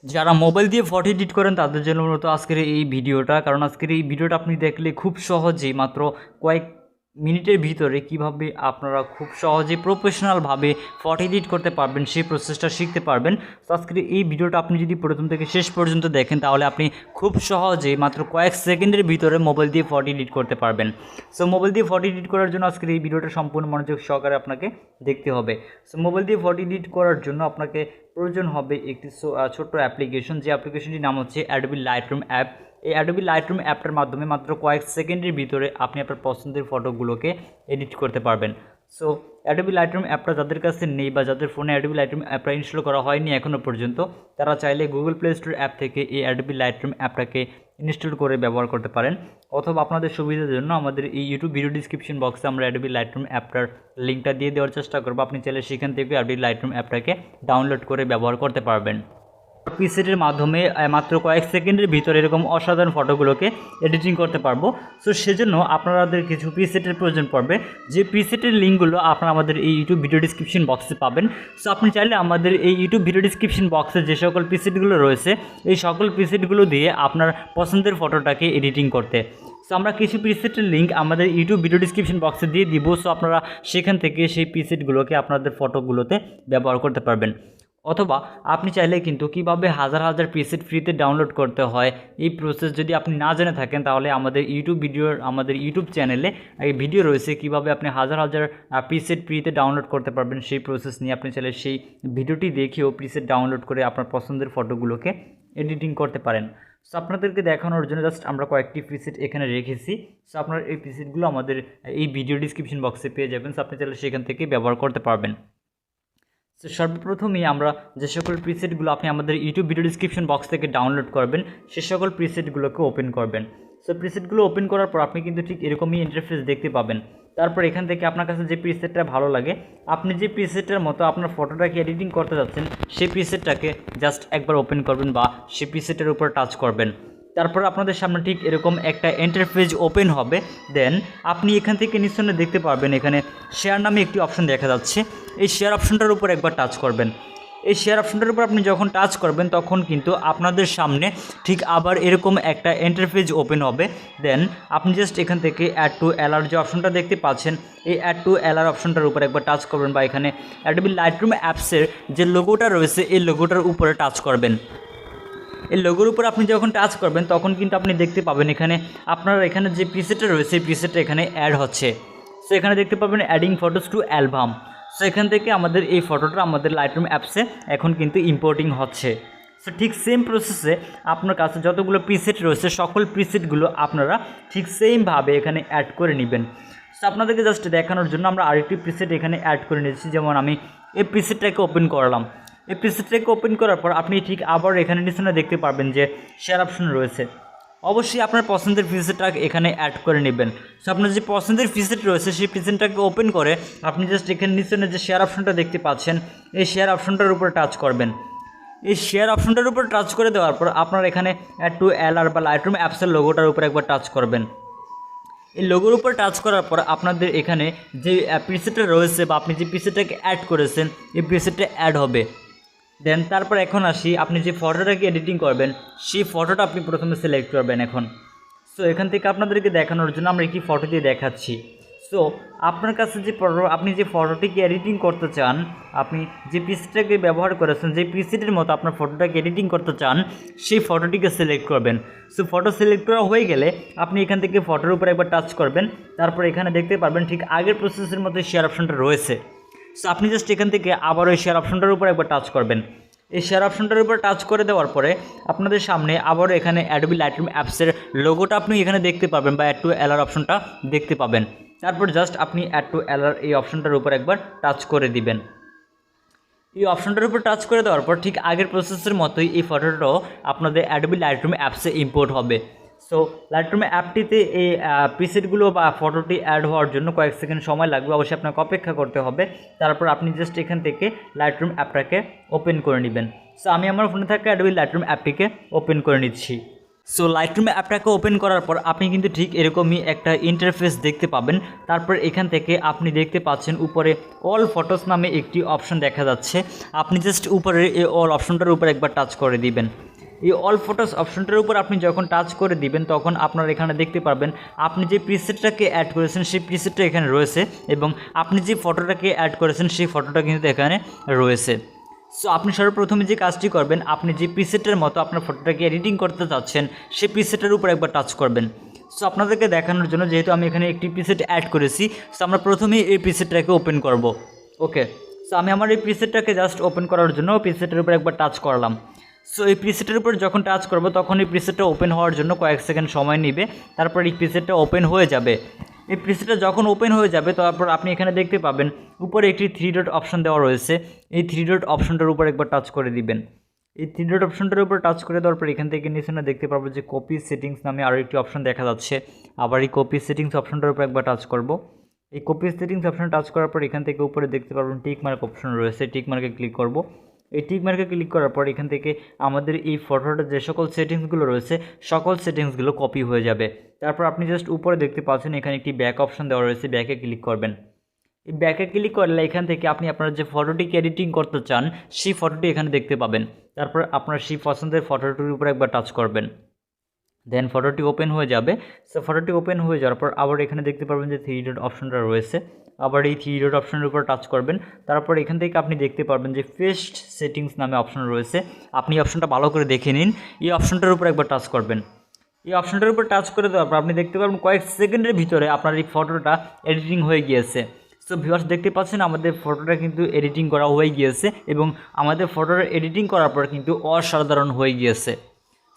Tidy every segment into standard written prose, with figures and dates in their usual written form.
যারা মোবাইল দিয়ে photo edit করেন তাদের জন্য মূলত আজকের এই ভিডিওটা, কারণ আজকের এই ভিডিওটা আপনি দেখলে খুব সহজেই মাত্র কয়েক মিনিটের ভিতরে কিভাবে আপনারা খুব সহজেই প্রফেশনালভাবে ফটো এডিট করতে পারবেন সেই প্রসেসটা শিখতে পারবেন। তো আজকের এই ভিডিওটা আপনি যদি প্রথম থেকে শেষ পর্যন্ত দেখেন তাহলে আপনি খুব সহজেই মাত্র কয়েক সেকেন্ডের ভিতরে মোবাইল দিয়ে ফটো এডিট করতে পারবেন। সো মোবাইল দিয়ে ফটো এডিট করার জন্য আজকের এই ভিডিওটা সম্পূর্ণ মনোযোগ সহকারে আপনাকে দেখতে হবে। সো মোবাইল দিয়ে ফটো এডিট করার জন্য আপনাকে প্রয়োজন হবে একটি ছোট্ট অ্যাপ্লিকেশন, যে অ্যাপ্লিকেশনটির নাম হচ্ছে অ্যাডোবি লাইটরুম অ্যাপ। এই অ্যাডোবি লাইটরুম অ্যাপটার মাধ্যমে মাত্র কয়েক সেকেন্ডের ভিতরে আপনি আপনার পছন্দের ফটোগুলোকে এডিট করতে পারবেন। সো অ্যাডোবি লাইটরুম অ্যাপটা যাদের কাছে নেই বা যাদের ফোনে অ্যাডোবি লাইটরুম অ্যাপটা ইনস্টল করা হয়নি এখনও পর্যন্ত, তারা চাইলে গুগল প্লে স্টোর অ্যাপ থেকে এই অ্যাডোবি লাইটরুম অ্যাপটাকে ইনস্টল করে ব্যবহার করতে পারেন। অথবা আপনাদের সুবিধার জন্য আমাদের এই ইউটিউব ভিডিও ডিসক্রিপশন বক্সে আমরা অ্যাডোবি লাইটরুম অ্যাপটার লিঙ্কটা দিয়ে দেওয়ার চেষ্টা করবো। আপনি চাইলে সেখান থেকে অ্যাডোবি লাইটরুম অ্যাপটাকে ডাউনলোড করে ব্যবহার করতে পারবেন। প্রিসেটের মাধ্যমে মাত্র কয়েক সেকেন্ডের ভিতরে এরকম অসাধারণ ফটোগুলোকে এডিটিং করতে পারবো। সো সেজন্য আপনাদের কিছু প্রিসেটের প্রয়োজন পড়বে, যে প্রিসেটের লিঙ্কগুলো আপনারা আমাদের এই ইউটিউব ভিডিও ডিসক্রিপশন বক্সে পাবেন। সো আপনি চাইলে আমাদের এই ইউটিউব ভিডিও ডিসক্রিপশন বক্সে যে সকল প্রিসেটগুলো রয়েছে এই সকল প্রিসেটগুলো দিয়ে আপনার পছন্দের ফটোটাকে এডিটিং করতে। সো আমরা কিছু প্রিসেটের লিঙ্ক আমাদের ইউটিউব ভিডিও ডিসক্রিপশন বক্সে দিয়ে দিব। সো আপনারা সেখান থেকে সেই প্রিসেটগুলোকে আপনাদের ফটোগুলোতে ব্যবহার করতে পারবেন। অথবা আপনি চাইলে কিন্তু কিভাবে হাজার হাজার প্রিসেট ফ্রিতে ডাউনলোড করতে হয় এই প্রসেস যদি আপনি না জেনে থাকেন, তাহলে আমাদের ইউটিউব চ্যানেলে ভিডিও রয়েছে কিভাবে আপনি হাজার হাজার প্রিসেট ফ্রিতে ডাউনলোড করতে পারবেন। সেই প্রসেস নিয়ে আপনি চাইলে সেই ভিডিওটি দেখেও প্রিসেট ডাউনলোড করে আপনার পছন্দের ফটোগুলোকে এডিটিং করতে পারেন। সো আপনাদেরকে দেখানোর জন্য জাস্ট আমরা কয়েকটি প্রিসেট এখানে রেখেছি। সো আপনার এই প্রিসেটগুলো আমাদের এই ভিডিও ডিসক্রিপশন বক্সে পেয়ে যাবেন। সো আপনি চাইলে সেখান থেকে ব্যবহার করতে পারবেন। সো সর্বপ্রথমেই আমরা যে সকল প্রিসেটগুলো আপনি আমাদের ইউটিউব ভিডিও ডিসক্রিপশন বক্স থেকে ডাউনলোড করবেন সে সকল প্রিসেটগুলোকে ওপেন করবেন। সো প্রিসেটগুলো ওপেন করার পর আপনি কিন্তু ঠিক এরকমই ইন্টারফেস দেখতে পাবেন। তারপর এখান থেকে আপনার কাছে যে প্রিসেটটা ভালো লাগে, আপনি যে প্রিসেটটার মতো আপনার ফটোটাকে এডিটিং করতে যাচ্ছেন সেই প্রিসেটটাকে জাস্ট একবার ওপেন করবেন বা সেই প্রিসেটের উপর টাচ করবেন। তারপর আপনাদের সামনে ঠিক এরকম একটা ইন্টারফেস ওপেন হবে। দেন আপনি এখান থেকে নিচে দেখতে পারবেন এখানে শেয়ার নামে একটি অপশন দেখা যাচ্ছে। এই শেয়ার অপশনটার উপর একবার টাচ করবেন। এই শেয়ার অপশনটার উপর আপনি যখন টাচ করবেন তখন কিন্তু আপনাদের সামনে ঠিক আবার এরকম একটা ইন্টারফেস ওপেন হবে। দেন আপনি জাস্ট এখান থেকে অ্যাড টু অ্যালার যে অপশনটা দেখতে পাচ্ছেন এই অ্যাড টু অ্যালার অপশনটার উপর একবার টাচ করবেন বা এখানে অ্যাডোবি লাইটরুম অ্যাপসের যে লোগোটা রয়েছে এই লোগোটার উপরে টাচ করবেন। এই লোগোর উপর আপনি যখন টাচ করবেন তখন কিন্তু আপনি দেখতে পাবেন এখানে আপনার এখানে যে প্রিসেটটা রয়েছে এই প্রিসেটটা এখানে অ্যাড হচ্ছে। সো এখানে দেখতে পাবেন adding photos to album. So এখান থেকে আমাদের এই ফটোটা আমাদের লাইটরুম অ্যাপসে এখন কিন্তু ইম্পোর্টিং হচ্ছে। সো ঠিক সেম প্রসেসে আপনার কাছে যতগুলো প্রিসেট রয়েছে সকল প্রিসেটগুলো আপনারা ঠিক সেমভাবে এখানে অ্যাড করে নেবেন। সো আপনাদেরকে জাস্ট দেখানোর জন্য আমরা আরেকটি প্রিসেট এখানে অ্যাড করে নিয়েছি। যেমন আমি এই প্রিসেটটাকে ওপেন করলাম। এই প্রিসেটটাকে ওপেন করার পর আপনি ঠিক আবার এখানে নিচে দেখতে পারবেন যে শেয়ার অপশন রয়েছে। অবশ্যই আপনার পছন্দের প্রিসেটটা এখানে অ্যাড করে নেবেন। সো আপনার যে পছন্দের প্রিসেট রয়েছে সেই প্রিসেটটাকে ওপেন করে আপনি জাস্ট এখানে নিচে যে শেয়ার অপশনটা দেখতে পাচ্ছেন এই শেয়ার অপশনটার উপর টাচ করবেন। এই শেয়ার অপশনটার উপর টাচ করে দেওয়ার পর আপনার এখানে অ্যাড টু অ্যালার বা লাইটরুম অ্যাপসের লোগোটার উপর একবার টাচ করবেন। এই লোগোর উপর টাচ করার পর আপনাদের এখানে যে প্রিসেটটা রয়েছে বা আপনি যে প্রিসেটটাকে অ্যাড করেছেন এই প্রিসেটটা অ্যাড হবে। দেন তারপর এখন আসি আপনি যে ফটোটাকে এডিটিং করবেন সেই ফটোটা আপনি প্রথমে সিলেক্ট করবেন এখন। সো এখান থেকে আপনাদেরকে দেখানোর জন্য আমরা একটি ফটো দিয়ে দেখাচ্ছি। সো আপনার কাছে যে আপনি যে ফটোটিকে এডিটিং করতে চান, আপনি যে প্রিসেটটাকে ব্যবহার করেছেন যে প্রিসেটের মতো আপনার ফটোটাকে এডিটিং করতে চান সেই ফটোটিকে সিলেক্ট করবেন। সো ফটো সিলেক্ট করা হয়ে গেলে আপনি এখান থেকে ফটোর উপর একবার টাচ করবেন। তারপর এখানে দেখতে পারবেন ঠিক আগের প্রসেসের মতো শেয়ার অপশনটা রয়েছে। সো আপনি জাস্ট এখান থেকে আবার ওই শেয়ার অপশনটার উপর একবার টাচ করবেন। এই শেয়ার অপশনটার উপর টাচ করে দেওয়ার পরে আপনাদের সামনে আবারও এখানে অ্যাডোবি লাইটরুম অ্যাপসের লোগোটা আপনি এখানে দেখতে পাবেন বা অ্যাড টু অ্যালার অপশনটা দেখতে পাবেন। তারপর জাস্ট আপনি অ্যাড টু অ্যালার এই অপশনটার উপর একবার টাচ করে দিবেন। এই অপশনটার উপর টাচ করে দেওয়ার পর ঠিক আগের প্রসেসের মতোই এই ফটোটাও আপনাদের অ্যাডোবি লাইটরুম অ্যাপসে ইম্পোর্ট হবে। সো লাইটরুম অ্যাপটিতে এই প্রিসেটগুলো বা ফটোটি অ্যাড হওয়ার জন্য কয়েক সেকেন্ড সময় লাগবে, অবশ্যই আপনাকে অপেক্ষা করতে হবে। তারপর আপনি জাস্ট এখান থেকে লাইটরুম অ্যাপটাকে ওপেন করে নেবেন। সো আমি আমার ফোনে থাকা অ্যাডোবি লাইটরুম অ্যাপটিকে ওপেন করে নিচ্ছি। সো লাইটরুম অ্যাপটাকে ওপেন করার পর আপনি কিন্তু ঠিক এরকমই একটা ইন্টারফেস দেখতে পাবেন। তারপর এখান থেকে আপনি দেখতে পাচ্ছেন উপরে অল ফটোস নামে একটি অপশন দেখা যাচ্ছে। আপনি জাস্ট উপরে এই অল অপশনটার উপর একবার টাচ করে দিবেন। এই অল ফটোস অপশনটার উপর আপনি যখন টাচ করে দিবেন তখন আপনার এখানে দেখতে পারবেন আপনি যে প্রিসেটটাকে অ্যাড করেছেন সেই প্রিসেটটা এখানে রয়েছে এবং আপনি যে ফটোটাকে অ্যাড করেছেন সেই ফটোটা কিন্তু এখানে রয়েছে। সো আপনি সর্বপ্রথমে যে কাজটি করবেন, আপনি যে প্রিসেটের মতো আপনার ফটোটাকে এডিটিং করতে চাচ্ছেন সেই প্রিসেটের উপর একবার টাচ করবেন। সো আপনাদেরকে দেখানোর জন্য যেহেতু আমি এখানে একটি প্রিসেট অ্যাড করেছি, সো আমরা প্রথমেই এই প্রিসেটটাকে ওপেন করব। ওকে, সো আমি আমার এই প্রিসেটটাকে জাস্ট ওপেন করার জন্য প্রিসেটের উপর একবার টাচ করলাম। সো এই প্রিসেটের উপর যখন টাচ করব তখন এই প্রিসেটটা ওপেন হওয়ার জন্য কয়েক সেকেন্ড সময় নেবে, তারপর এই প্রিসেটটা ওপেন হয়ে যাবে। এই প্রিসেটটা যখন ওপেন হয়ে যাবে তারপর আপনি এখানে দেখতে পাবেন উপরে একটি 3 ডট অপশন দেওয়া রয়েছে। এই 3 ডট অপশনটার উপর একবার টাচ করে দিবেন। এই 3 ডট অপশনটার উপর টাচ করে দেওয়ার পর এখান থেকে নিচে না দেখতে পাবো যে কপি সেটিংস নামে আরও একটি অপশন দেখা যাচ্ছে। আবার এই কপি সেটিংস অপশনটার উপর একবার টাচ করব। এই কপি সেটিংস অপশন টাচ করার পর এখান থেকে উপরে দেখতে পারবেন টিক মার্ক অপশন রয়েছে, টিক মার্কে ক্লিক করব। এই টিক মার্কে ক্লিক করার পর এখান থেকে আমাদের এই ফটোটার যে সকল সেটিংসগুলো রয়েছে সকল সেটিংসগুলো কপি হয়ে যাবে। তারপর আপনি জাস্ট উপরে দেখতে পাচ্ছেন এখানে একটি ব্যাক অপশন দেওয়া রয়েছে, ব্যাকে ক্লিক করবেন। এই ব্যাকে ক্লিক করলে এখান থেকে আপনি আপনার যে ফটোটিকে এডিটিং করতে চান সেই ফটোটি এখানে দেখতে পাবেন। তারপর আপনার সেই পছন্দের ফটোটির উপর একবার টাচ করবেন, দেন ফটোটি ওপেন হয়ে যাবে। সো ফটোটি ওপেন হয়ে যাওয়ার পর আবার এখানে দেখতে পারবেন যে 3 ডট অপশনটা রয়েছে, আবার এই 3 ডট অপশনের উপর টাচ করবেন। তারপর এখান থেকে আপনি দেখতে পারবেন যে পেস্ট সেটিংস নামে অপশন রয়েছে, আপনি অপশনটা ভালো করে দেখে নিন। এই অপশনটার উপর একবার টাচ করবেন। এই অপশনটার উপর টাচ করে দেওয়ার পর আপনি দেখতে পারবেন কয়েক সেকেন্ডের ভিতরে আপনার এই ফটোটা এডিটিং হয়ে গিয়েছে। সো ভিউয়ার্স দেখতে পাচ্ছেন আমাদের ফটোটা কিন্তু এডিটিং করা হয়ে গিয়েছে এবং আমাদের ফটোটা এডিটিং করার পর কিন্তু অসাধারণ হয়ে গিয়েছে।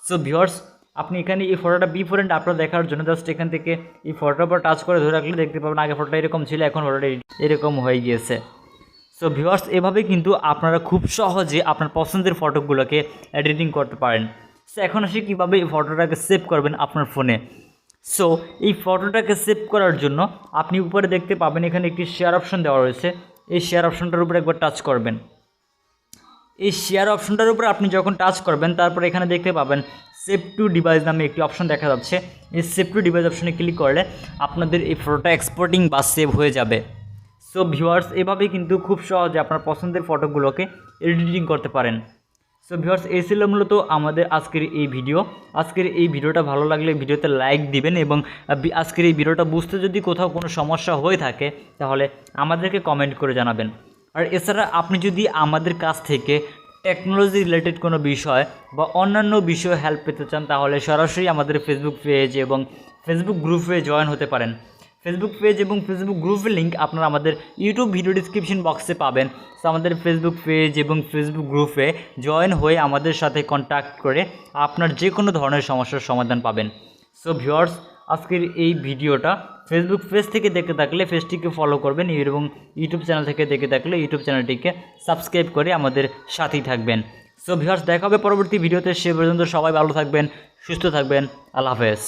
সো ভিউয়ার্স আপনি এখানে এই ফটোটা বিফোর এন্ড আফটার দেখার জন্য জাস্ট এখান থেকে এই ফটোটার উপর টাচ করে ধরে রাখলে দেখতে পাবেন আগে ফটোটা এরকম ছিল, এখন ফটোটা এরকম হয়ে গিয়েছে। সো ভিউয়ার্স এভাবে কিন্তু আপনারা খুব সহজে আপনার পছন্দের ফটোগুলোকে এডিটিং করতে পারেন। সো এখন আসি কীভাবে এই ফটোটাকে সেভ করবেন আপনার ফোনে। সো এই ফটোটাকে সেভ করার জন্য আপনি উপরে দেখতে পাবেন এখানে একটি শেয়ার অপশন দেওয়া রয়েছে, এই শেয়ার অপশনটার উপর একবার টাচ করবেন। এই শেয়ার অপশনটার উপর আপনি যখন টাচ করবেন তারপর এখানে দেখতে পাবেন সেভ টু ডিভাইস নামে একটি অপশন দেখা যাচ্ছে। এই সেভ টু ডিভাইস অপশনে ক্লিক করলে আপনাদের এই ফটোটা এক্সপোর্টিং বা সেভ হয়ে যাবে। সো ভিউয়ার্স এভাবে কিন্তু খুব সহজে আপনার পছন্দের ফটোগুলোকে এডিটিং করতে পারেন। সো ভিউয়ার্স এই ছিল মূলত আমাদের আজকের এই ভিডিও। আজকের এই ভিডিওটা ভালো লাগলে ভিডিওতে লাইক দিবেন এবং আজকের এই ভিডিওটা বুঝতে যদি কোথাও কোনো সমস্যা হয়ে থাকে তাহলে আমাদেরকে কমেন্ট করে জানাবেন। আর এছাড়া আপনি যদি আমাদের কাছ থেকে টেকনোলজি রিলেটেড কোনো বিষয় বা অন্যান্য বিষয়ে হেল্প পেতে চান তাহলে সরাসরি আমাদের ফেসবুক পেজ এবং ফেসবুক গ্রুপে জয়েন হতে পারেন। ফেসবুক পেজ এবং ফেসবুক গ্রুপের লিঙ্ক আপনারা আমাদের ইউটিউব ভিডিও ডিসক্রিপশন বক্সে পাবেন। সো আমাদের ফেসবুক পেজ এবং ফেসবুক গ্রুপে জয়েন হয়ে আমাদের সাথে কন্ট্যাক্ট করে আপনার যে কোনো ধরনের সমস্যার সমাধান পাবেন। সো ভিউয়ার্স আজকের এই ভিডিওটা ফেসবুক পেজ থেকে দেখে থাকলে পেজটিকে ফলো করবেন এবং ইউটিউব চ্যানেল থেকে দেখে থাকলে ইউটিউব চ্যানেলটিকে সাবস্ক্রাইব করে আমাদের সাথেই থাকবেন। সো ভিউয়ার্স দেখা হবে পরবর্তী ভিডিওতে, সে পর্যন্ত সবাই ভালো থাকবেন, সুস্থ থাকবেন, আল্লাহ হাফেজ।